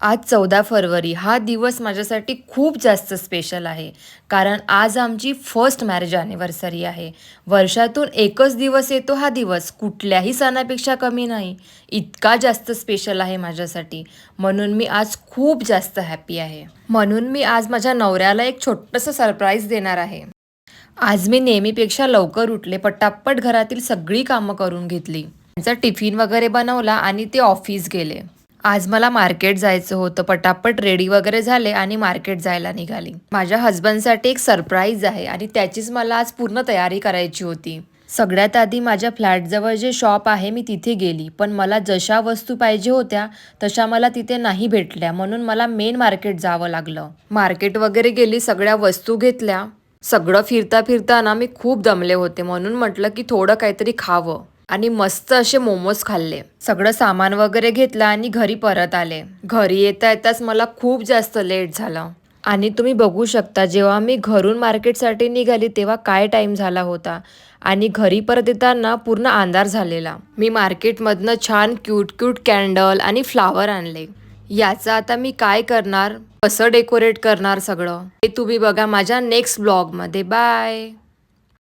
आज 14 फरवरी हा दिवस माझ्यासाठी खूप जास्त स्पेशल आहे. कारण आज आमची फर्स्ट मॅरेज ॲनिव्हर्सरी आहे. वर्षातून एकच दिवस येतो हा दिवस, कुठल्याही सणापेक्षा कमी नाही. इतका जास्त स्पेशल आहे माझ्यासाठी. म्हणून मी आज खूप जास्त हॅपी आहे. म्हणून मी आज माझ्या नवऱ्याला एक छोटंसं सरप्राईज देणार आहे. आज मी नेहमीपेक्षा लवकर उठले, पटापट घरातील सगळी कामं करून घेतली. त्यांचा टिफिन वगैरे बनवला आणि ते ऑफिस गेले. आज मला मार्केट जायचं होतं. पटापट रेडी वगैरे झाले आणि मार्केट जायला निघाली. माझ्या हस्बंडसाठी एक सरप्राईज आहे आणि त्याचीच मला आज पूर्ण तयारी करायची होती. सगळ्यात आधी माझ्या फ्लॅटजवळ जे शॉप आहे मी तिथे गेली, पण मला जशा वस्तू पाहिजे होत्या तशा मला तिथे नाही भेटल्या, म्हणून मला मेन मार्केट जावं लागलं. मार्केट वगैरे गेली, सगळ्या वस्तू घेतल्या. सगळं फिरता फिरता ना मी खूप दमले होते, म्हणून म्हटलं की थोडं काहीतरी खावं आणि मस्त असे मोमोज खाल्ले. सगळं सामान वगैरे घेतलं आणि घरी परत आले. घरी येता येताच मला खूप जास्त लेट झालं आणि तुम्ही बघू शकता जेव्हा मी घरून मार्केटसाठी निघाली तेव्हा काय टाईम झाला होता आणि घरी परत येताना पूर्ण अंधार झालेला. मी मार्केटमधनं छान क्यूट क्यूट कॅन्डल आणि फ्लावर आणले. याचं आता मी काय करणार, कसं डेकोरेट करणार सगळं, हे तुम्ही बघा माझ्या नेक्स्ट ब्लॉगमध्ये. बाय.